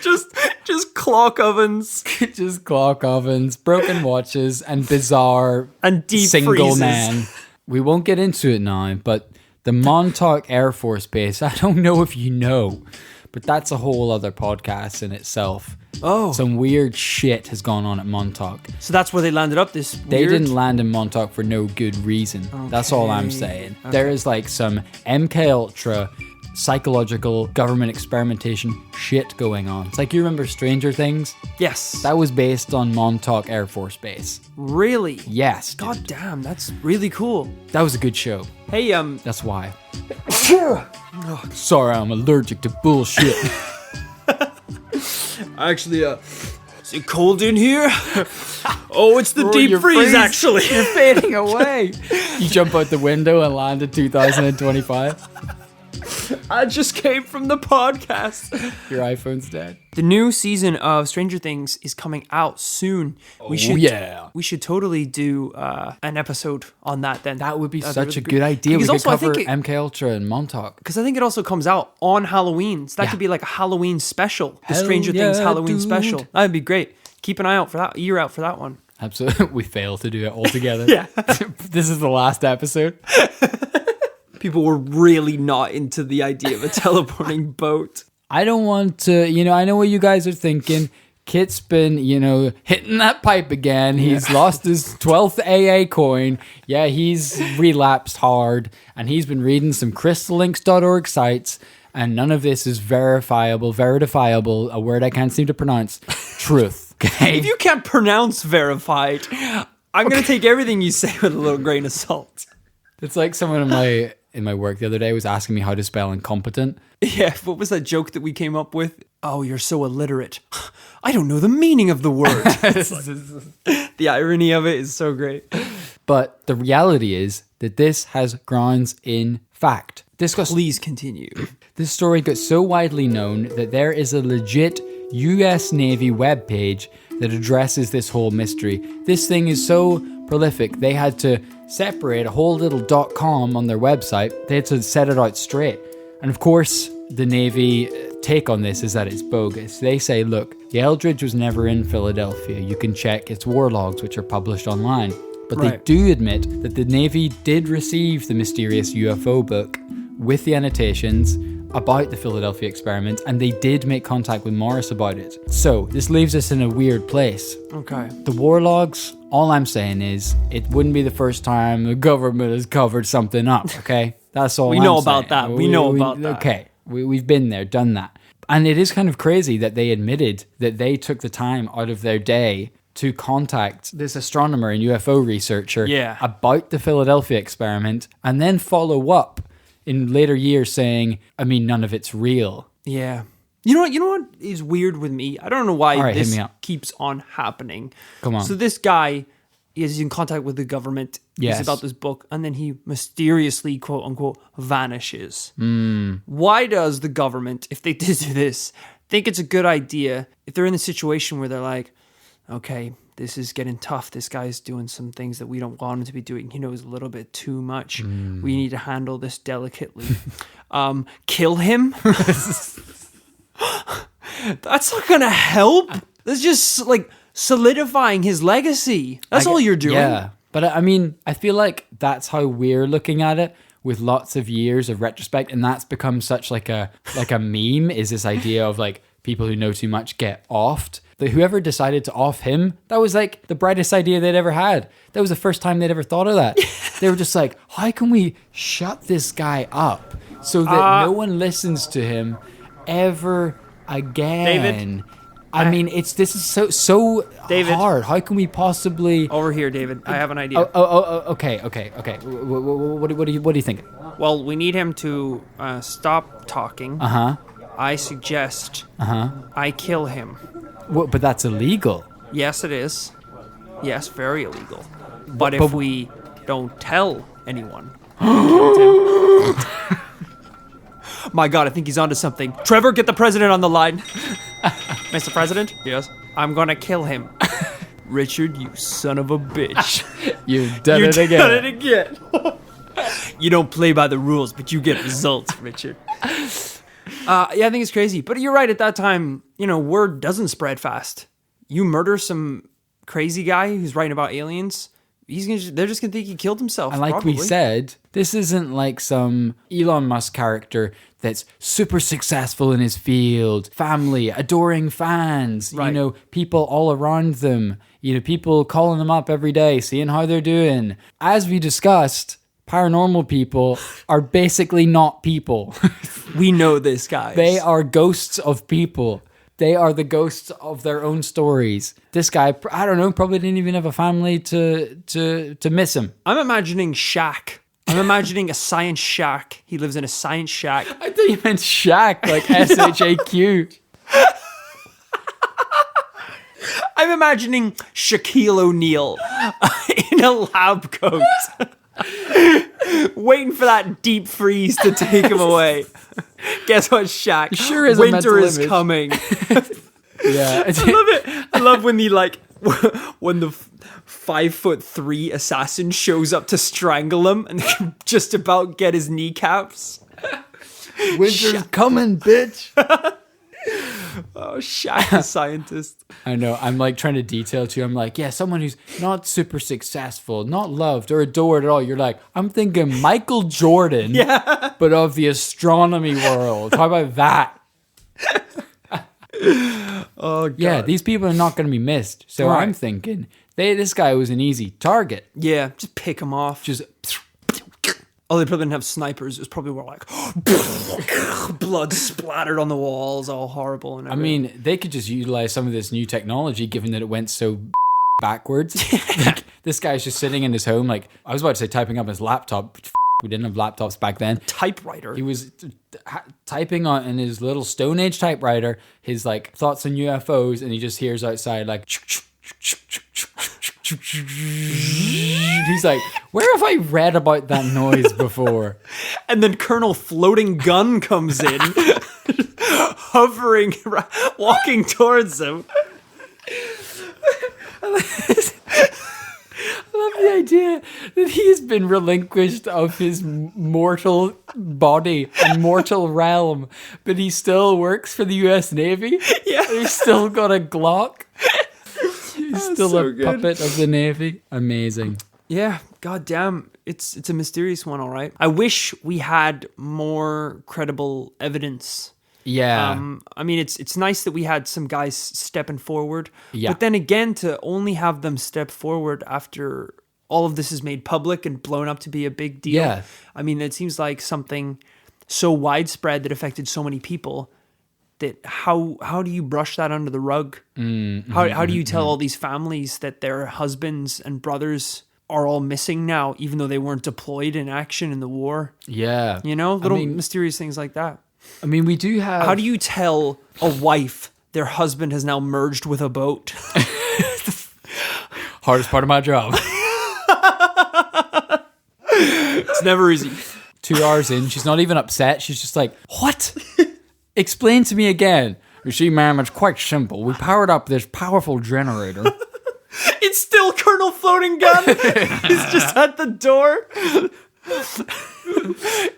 Speaker 2: just clock ovens.
Speaker 1: Just clock ovens, broken watches, and bizarre
Speaker 2: and deep
Speaker 1: single
Speaker 2: freezes.
Speaker 1: man. We won't get into it now, but the Montauk Air Force Base, I don't know if you know, but that's a whole other podcast in itself.
Speaker 2: Oh.
Speaker 1: Some weird shit has gone on at Montauk.
Speaker 2: So that's where they landed up this
Speaker 1: They
Speaker 2: weird...
Speaker 1: didn't land in Montauk for no good reason. That's all I'm saying. There is like some MK Ultra psychological government experimentation shit going on. It's like, you remember Stranger Things?
Speaker 2: Yes.
Speaker 1: That was based on Montauk Air Force Base.
Speaker 2: Really?
Speaker 1: Yes. Dude.
Speaker 2: God damn, that's really cool.
Speaker 1: That was a good show.
Speaker 2: Hey,
Speaker 1: That's why. Sorry, I'm allergic to bullshit.
Speaker 2: Actually, is it cold in here? Oh, it's the
Speaker 1: Rory,
Speaker 2: deep
Speaker 1: you're
Speaker 2: freeze, actually.
Speaker 1: You're fading away. You jump out the window and land in 2025.
Speaker 2: I just came from the podcast.
Speaker 1: Your iPhone's dead.
Speaker 2: The new season of Stranger Things is coming out soon. We should totally do an episode on that then.
Speaker 1: That would be such a good idea.
Speaker 2: Because
Speaker 1: we could
Speaker 2: also,
Speaker 1: cover MK Ultra and Montauk.
Speaker 2: Because I think it also comes out on Halloween. So that could be like a Halloween special. The Stranger Things Halloween special. That'd be great. Keep an eye out for that. Ear out for that one.
Speaker 1: Absolutely. We failed to do it altogether.
Speaker 2: Yeah.
Speaker 1: This is the last episode.
Speaker 2: People were really not into the idea of a teleporting boat.
Speaker 1: I don't want to, I know what you guys are thinking. Kit's been, hitting that pipe again. He's lost his 12th AA coin. Yeah, he's relapsed hard. And he's been reading some crystallinks.org sites. And none of this is verifiable, a word I can't seem to pronounce, truth. Okay?
Speaker 2: If you can't pronounce verified, I'm going to take everything you say with a little grain of salt.
Speaker 1: It's like someone in my work the other day was asking me how to spell incompetent.
Speaker 2: Yeah, what was that joke that we came up with? Oh, you're so illiterate. I don't know the meaning of the word. The irony of it is so great.
Speaker 1: But the reality is that this has grounds in fact.
Speaker 2: Please continue.
Speaker 1: This story got so widely known that there is a legit US Navy webpage that addresses this whole mystery. This thing is so prolific, they had to separate a whole little .com on their website. They had to set it out straight. And of course, the Navy take on this is that it's bogus. They say, look, the Eldridge was never in Philadelphia. You can check its war logs, which are published online. But they do admit that the Navy did receive the mysterious UFO book with the annotations about the Philadelphia experiment, and they did make contact with Morris about it. So this leaves us in a weird place.
Speaker 2: Okay.
Speaker 1: The war logs, all I'm saying is it wouldn't be the first time the government has covered something up, okay? That's all
Speaker 2: we
Speaker 1: I'm
Speaker 2: know
Speaker 1: saying.
Speaker 2: about that. We know about that.
Speaker 1: Okay, we've been there, done that. And it is kind of crazy that they admitted that they took the time out of their day to contact this astronomer and UFO researcher about the Philadelphia experiment and then follow up in later years saying, none of it's real.
Speaker 2: Yeah. You know what is weird with me? I don't know why this keeps on happening.
Speaker 1: Come on.
Speaker 2: So this guy is in contact with the government.
Speaker 1: Yes.
Speaker 2: He's about this book, and then he mysteriously, quote unquote, vanishes.
Speaker 1: Mm.
Speaker 2: Why does the government, if they did do this, think it's a good idea if they're in a situation where they're like, okay, this is getting tough. This guy's doing some things that we don't want him to be doing. He knows a little bit too much. We need to handle this delicately. Kill him? That's not going to help. That's just like solidifying his legacy. That's all you're doing.
Speaker 1: Yeah. But I feel like that's how we're looking at it with lots of years of retrospect. And that's become such like a meme, is this idea of like people who know too much get offed. That whoever decided to off him, that was like the brightest idea they'd ever had. That was the first time they'd ever thought of that. They were just like, how can we shut this guy up so that no one listens to him ever again?
Speaker 2: David,
Speaker 1: this is so
Speaker 2: David,
Speaker 1: hard. How can we possibly...
Speaker 2: Over here, David. I have an idea.
Speaker 1: Okay. What do you think?
Speaker 2: Well, we need him to stop talking. I suggest I kill him.
Speaker 1: Well, but that's illegal.
Speaker 2: Yes, it is. Yes, very illegal. But if we don't tell anyone, my God, I think he's onto something. Trevor, get the president on the line. Mr. President? Yes. I'm gonna kill him. Richard, you son of a bitch.
Speaker 1: You've done it again.
Speaker 2: You don't play by the rules, but you get results, Richard. I think it's crazy. But you're right, at that time, word doesn't spread fast. You murder some crazy guy who's writing about aliens, they're just going to think he killed himself.
Speaker 1: And like we said, this isn't like some Elon Musk character that's super successful in his field, family, adoring fans, people all around them, people calling them up every day, seeing how they're doing. As we discussed, paranormal people are basically not people.
Speaker 2: We know this, guys.
Speaker 1: They are ghosts of people. They are the ghosts of their own stories. This guy, I don't know, probably didn't even have a family to miss him.
Speaker 2: I'm imagining Shaq. I'm imagining a science shack. He lives in a science shack.
Speaker 1: I thought you meant Shaq, like S-H-A-Q.
Speaker 2: I'm imagining Shaquille O'Neal in a lab coat. Waiting for that deep freeze to take him away. Guess what, Shaq?
Speaker 1: Sure is a
Speaker 2: Winter
Speaker 1: mental
Speaker 2: is
Speaker 1: image.
Speaker 2: coming.
Speaker 1: Yeah.
Speaker 2: I love it. I love when when the 5'3" assassin shows up to strangle him and they can just about get his kneecaps.
Speaker 1: Winter's coming, bitch.
Speaker 2: Oh, Shaq, the scientist.
Speaker 1: I know. I'm like trying to detail to you. I'm like, yeah, someone who's not super successful, not loved or adored at all. You're like, I'm thinking Michael Jordan, but of the astronomy world. How about that?
Speaker 2: Oh, God.
Speaker 1: Yeah, these people are not going to be missed. So
Speaker 2: Right.
Speaker 1: I'm thinking, this guy was an easy target.
Speaker 2: Yeah, just pick him off.
Speaker 1: Just
Speaker 2: Oh, they probably didn't have snipers. It was probably more like blood splattered on the walls, all horrible. And
Speaker 1: I mean, they could just utilize some of this new technology, given that it went so backwards. Like, this guy's just sitting in his home, like, I was about to say typing up his laptop. We didn't have laptops back then.
Speaker 2: typewriter.
Speaker 1: He was typing on in his little Stone Age typewriter, his like thoughts on UFOs, and he just hears outside like... He's like, where have I read about that noise before?
Speaker 2: And then Colonel Floating Gun comes in, hovering, walking towards him.
Speaker 1: I love the idea that he has been relinquished of his mortal body and mortal realm, but he still works for the US Navy.
Speaker 2: Yeah.
Speaker 1: He's still got a Glock. He's still
Speaker 2: so
Speaker 1: a
Speaker 2: good.
Speaker 1: puppet of the Navy. Amazing.
Speaker 2: Yeah, goddamn, it's a mysterious one, all right. I wish we had more credible evidence.
Speaker 1: Yeah.
Speaker 2: I mean, it's nice that we had some guys stepping forward.
Speaker 1: Yeah.
Speaker 2: But then again, to only have them step forward after all of this is made public and blown up to be a big deal.
Speaker 1: Yeah.
Speaker 2: I mean, it seems like something so widespread that affected so many people that how do you brush that under the rug? How do you tell all these families that their husbands and brothers are all missing now, even though they weren't deployed in action in the war?
Speaker 1: Yeah.
Speaker 2: You know, little mysterious things like that.
Speaker 1: I mean, we do have...
Speaker 2: How do you tell a wife their husband has now merged with a boat?
Speaker 1: Hardest part of my job.
Speaker 2: It's never easy.
Speaker 1: 2 hours in, she's not even upset. She's just like, what? Explain to me again. You see, ma'am, it's quite simple. We powered up this powerful generator.
Speaker 2: It's still Colonel Floating Gun. He's just at the door.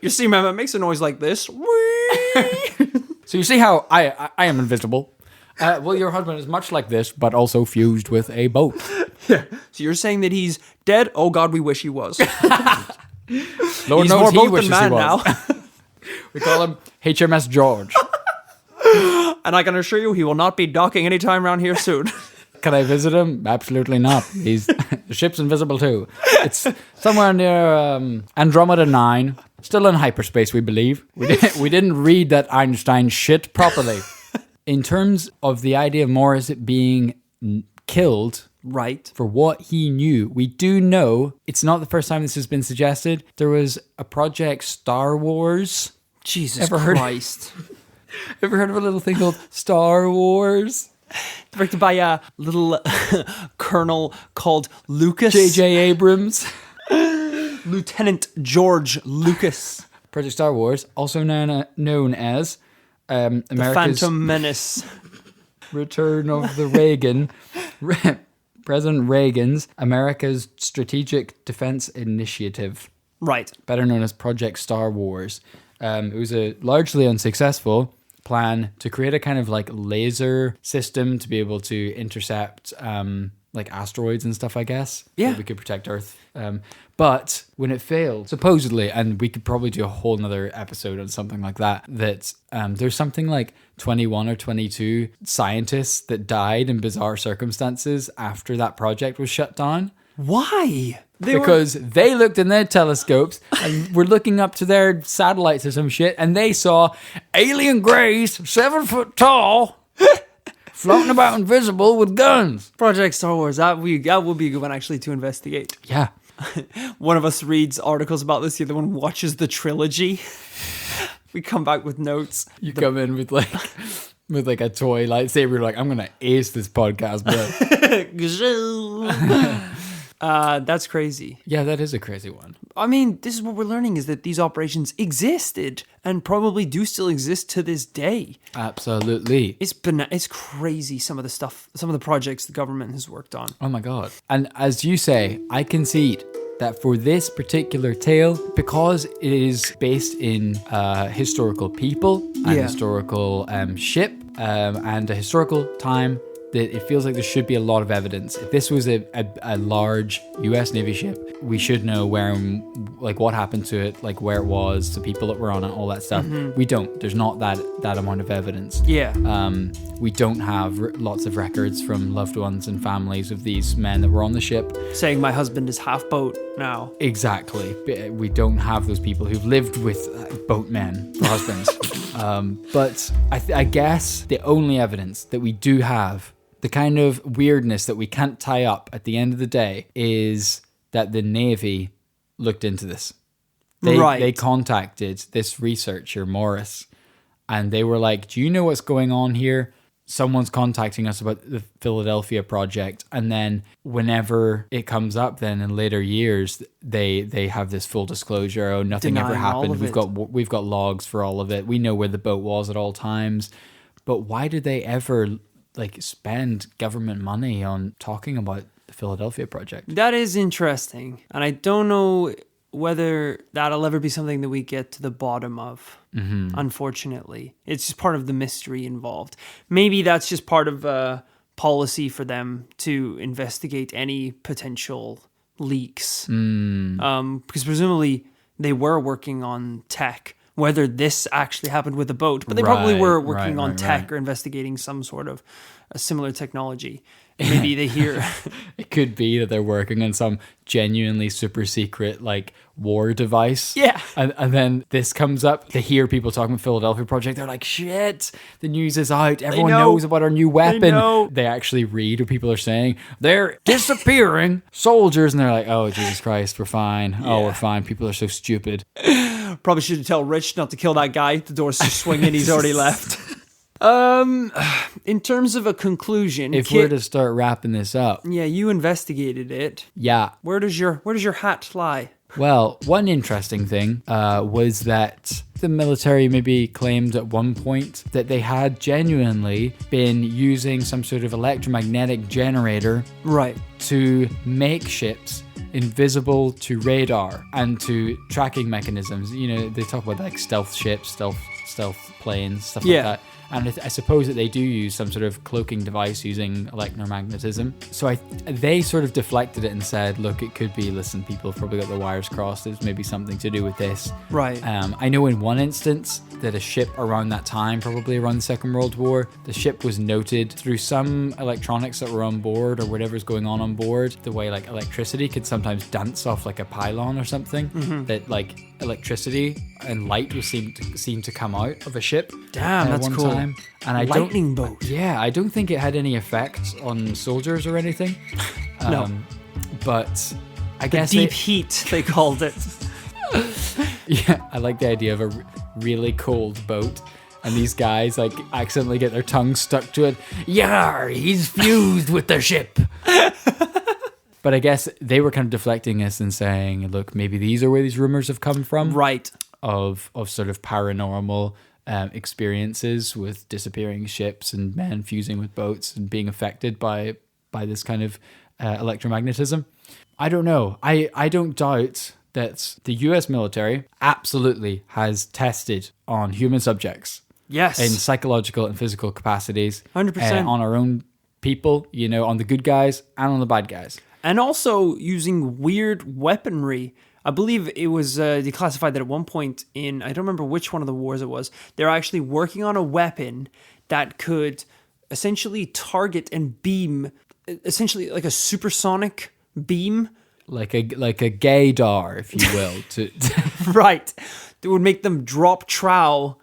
Speaker 2: You see, ma'am, it makes a noise like this.
Speaker 1: So you see how I am invisible. Well, your husband is much like this, but also fused with a boat.
Speaker 2: Yeah. So you're saying that he's dead? Oh, God, we wish he was.
Speaker 1: Lord
Speaker 2: He's
Speaker 1: knows
Speaker 2: more
Speaker 1: he
Speaker 2: boat than
Speaker 1: wishes
Speaker 2: man
Speaker 1: he was.
Speaker 2: now.
Speaker 1: We call him HMS George.
Speaker 2: And I can assure you he will not be docking anytime around here soon.
Speaker 1: Can I visit him? Absolutely not. The ship's invisible too. It's somewhere near Andromeda 9. Still in hyperspace, we believe. We didn't read that Einstein shit properly. In terms of the idea of Morris being killed...
Speaker 2: Right.
Speaker 1: For what he knew. We do know, it's not the first time this has been suggested, there was a project Star Wars.
Speaker 2: Jesus
Speaker 1: Ever heard-
Speaker 2: Christ.
Speaker 1: Ever heard of a little thing called Star Wars?
Speaker 2: Directed by a little colonel called Lucas.
Speaker 1: J.J. Abrams.
Speaker 2: Lieutenant George Lucas.
Speaker 1: Project Star Wars, also known as
Speaker 2: The
Speaker 1: America's
Speaker 2: Phantom Menace.
Speaker 1: Return of the Reagan. President Reagan's America's Strategic Defense Initiative.
Speaker 2: Right.
Speaker 1: Better known as Project Star Wars. It was a largely unsuccessful plan to create a kind of like laser system to be able to intercept like asteroids and stuff, I guess.
Speaker 2: Yeah.
Speaker 1: So we could protect Earth. But when it failed, supposedly, and we could probably do a whole nother episode on something like that, that there's something like 21 or 22 scientists that died in bizarre circumstances after that project was shut down.
Speaker 2: Why?
Speaker 1: Because they looked in their telescopes and were looking up to their satellites or some shit, and they saw alien greys, 7 foot tall, floating about invisible with guns.
Speaker 2: Project Star Wars, that would be a good one actually to investigate.
Speaker 1: Yeah.
Speaker 2: One of us reads articles about this, the other one watches the trilogy. We come back with notes.
Speaker 1: You come in with like a toy lightsaber, like, I'm going to ace this podcast, bro.
Speaker 2: That's crazy.
Speaker 1: Yeah, that is a crazy one.
Speaker 2: I mean, this is what we're learning, is that these operations existed and probably do still exist to this day.
Speaker 1: Absolutely.
Speaker 2: It's crazy, some of the projects the government has worked on.
Speaker 1: Oh my God. And as you say, I concede that for this particular tale, because it is based in historical people, and historical ship, and a historical time, that it feels like there should be a lot of evidence. If this was a large US Navy ship, we should know where, like, what happened to it, like where it was, the people that were on it, all that stuff. We don't. There's not that amount of evidence.
Speaker 2: Yeah.
Speaker 1: We don't have lots of records from loved ones and families of these men that were on the ship.
Speaker 2: Saying my husband is half boat now.
Speaker 1: Exactly. We don't have those people who've lived with boatmen for husbands. But I guess the only evidence that we do have, the kind of weirdness that we can't tie up at the end of the day, is that the Navy looked into this. They contacted this researcher, Morris, and they were like, do you know what's going on here? Someone's contacting us about the Philadelphia project. And then whenever it comes up then in later years, they have this full disclosure. Oh, nothing ever happened. We've got logs for all of it. We know where the boat was at all times. But why did they ever spend government money on talking about the Philadelphia project?
Speaker 2: That is interesting. And I don't know whether that'll ever be something that we get to the bottom of, unfortunately. It's just part of the mystery involved. Maybe that's just part of a policy for them to investigate any potential leaks. Because presumably they were working on tech, whether this actually happened with the boat, but they probably were working on tech or investigating some sort of a similar technology. Maybe they hear...
Speaker 1: It could be that they're working on some genuinely super secret, war device.
Speaker 2: Yeah.
Speaker 1: And then this comes up. They hear people talking about Philadelphia project. They're like, shit, the news is out. Everyone knows about our new weapon. They actually read what people are saying. They're disappearing soldiers. And they're like, oh, Jesus Christ, we're fine. Yeah. Oh, we're fine. People are so stupid.
Speaker 2: Probably should tell Rich not to kill that guy. The door's just swinging. He's already left. In terms of a conclusion,
Speaker 1: if we're to start wrapping this up,
Speaker 2: you investigated it.
Speaker 1: Yeah.
Speaker 2: Where does your hat lie?
Speaker 1: Well, one interesting thing was that the military maybe claimed at one point that they had genuinely been using some sort of electromagnetic generator to make ships invisible to radar and to tracking mechanisms. You know, they talk about stealth ships, stealth planes, stuff like that. And I suppose that they do use some sort of cloaking device using electromagnetism. So they sort of deflected it and said, look, it could be, listen, people have probably got their wires crossed. There's maybe something to do with this.
Speaker 2: Right.
Speaker 1: I know in one instance that a ship around that time, probably around the Second World War, the ship was noted through some electronics that were on board or whatever's going on board, the way electricity could sometimes dance off a pylon or something, that electricity and light would seem to come out of a ship.
Speaker 2: Damn, that's cool.
Speaker 1: And
Speaker 2: lightning boat.
Speaker 1: Yeah, I don't think it had any effect on soldiers or anything.
Speaker 2: No.
Speaker 1: But I guess
Speaker 2: deep heat, they called it.
Speaker 1: Yeah, I like the idea of a really cold boat. And these guys accidentally get their tongues stuck to it. Yar, he's fused with the ship. But I guess they were kind of deflecting us and saying, look, maybe these are where these rumors have come from.
Speaker 2: Right.
Speaker 1: Of sort of paranormal experiences with disappearing ships and men fusing with boats and being affected by this kind of electromagnetism. I don't know. I don't doubt that the US military absolutely has tested on human subjects.
Speaker 2: Yes.
Speaker 1: In psychological and physical capacities.
Speaker 2: 100%.
Speaker 1: On our own people, on the good guys and on the bad guys.
Speaker 2: And also using weird weaponry. I believe it was declassified that at one point in, I don't remember which one of the wars it was, they're actually working on a weapon that could essentially target and beam, essentially like a supersonic beam.
Speaker 1: Like a gaydar, if you will.
Speaker 2: Right. That would make them drop trowel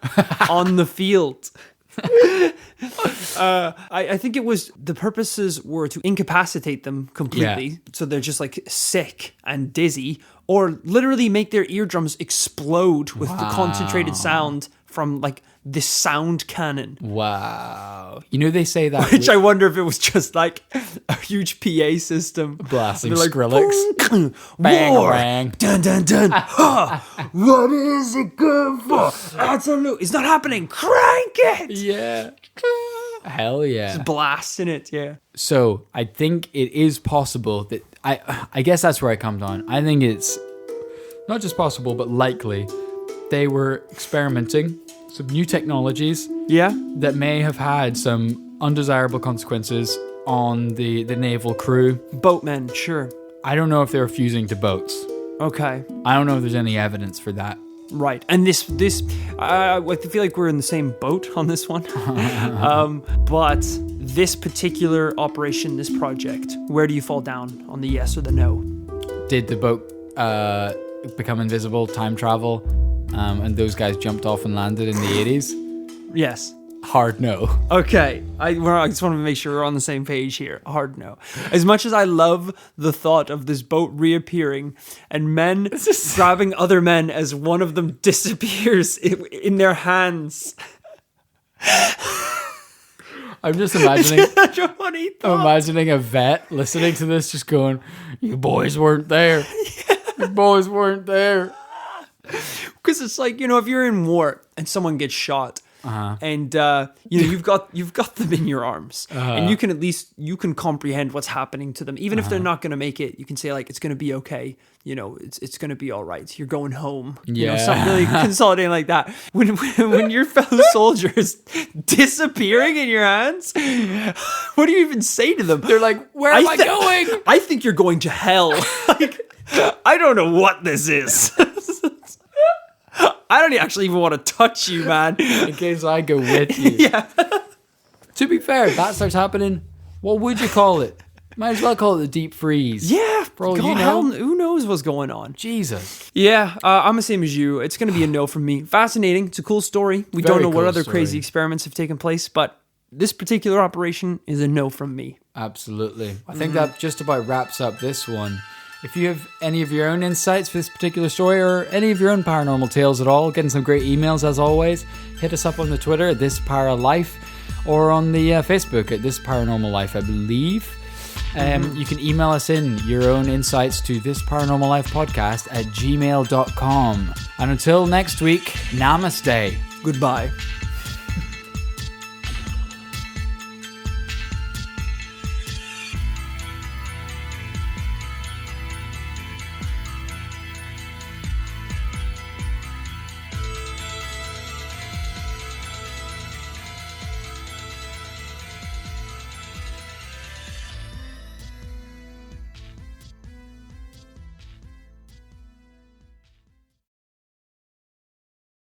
Speaker 2: on the field. I think it was, the purposes were to incapacitate them completely, so they're just sick and dizzy, or literally make their eardrums explode with the concentrated sound from like this sound cannon.
Speaker 1: Wow. You know, they say that...
Speaker 2: Which I wonder if it was just like a huge PA system.
Speaker 1: Blasting
Speaker 2: Like,
Speaker 1: Skrillex. Bang,
Speaker 2: War.
Speaker 1: bang.
Speaker 2: Dun, dun, dun. What is it good for? Absolute. It's not happening. Crank it.
Speaker 1: Yeah. Hell yeah.
Speaker 2: Just blasting it, yeah.
Speaker 1: So I think it is possible that... I guess that's where I come down. I think it's not just possible, but likely they were experimenting some new technologies
Speaker 2: Yeah?
Speaker 1: that may have had some undesirable consequences on the naval crew.
Speaker 2: Boatmen, sure.
Speaker 1: I don't know if they were fusing to boats.
Speaker 2: Okay.
Speaker 1: I don't know if there's any evidence for that.
Speaker 2: Right. And this I feel like we're in the same boat on this one. But this particular operation, this project, where do you fall down on the yes or the no?
Speaker 1: Did the boat become invisible, time travel, and those guys jumped off and landed in the 80s?
Speaker 2: Yes.
Speaker 1: Hard no.
Speaker 2: Okay, I just want to make sure we're on the same page here. Hard no. As much as I love the thought of this boat reappearing and men grabbing other men as one of them disappears in their hands.
Speaker 1: I'm just imagining...
Speaker 2: Such a funny thought.
Speaker 1: I'm imagining a vet listening to this just going, you boys weren't there. You boys weren't there.
Speaker 2: Because it's like, you know, if you're in war and someone gets shot, and you know you've got them in your arms, and you can comprehend what's happening to them, even if they're not going to make it. You can say like, it's going to be okay. You know, it's going to be all right. You're going home. You know, something really consolidating like that. When your fellow soldier is disappearing in your hands, what do you even say to them?
Speaker 1: They're like, where am I going?
Speaker 2: I think you're going to hell. Like, I don't know what this is. I don't actually even want to touch you, man.
Speaker 1: In case I go with you.
Speaker 2: Yeah.
Speaker 1: To be fair, if that starts happening, what would you call it? Might as well call it the deep freeze.
Speaker 2: Yeah.
Speaker 1: For all
Speaker 2: God,
Speaker 1: you know.
Speaker 2: hell, who knows what's going on?
Speaker 1: Jesus.
Speaker 2: Yeah, I'm the same as you. It's going to be a no from me. Fascinating. It's a cool story. We
Speaker 1: Very
Speaker 2: don't know what
Speaker 1: cool
Speaker 2: other
Speaker 1: story.
Speaker 2: crazy experiments have taken place, but this particular operation is a no from me.
Speaker 1: Absolutely. I think that just about wraps up this one. If you have any of your own insights for this particular story or any of your own paranormal tales at all, getting some great emails as always, hit us up on the Twitter at This Para Life or on the Facebook at This Paranormal Life, I believe. You can email us in your own insights to thisparanormallifepodcast@gmail.com. And until next week, namaste.
Speaker 2: Goodbye.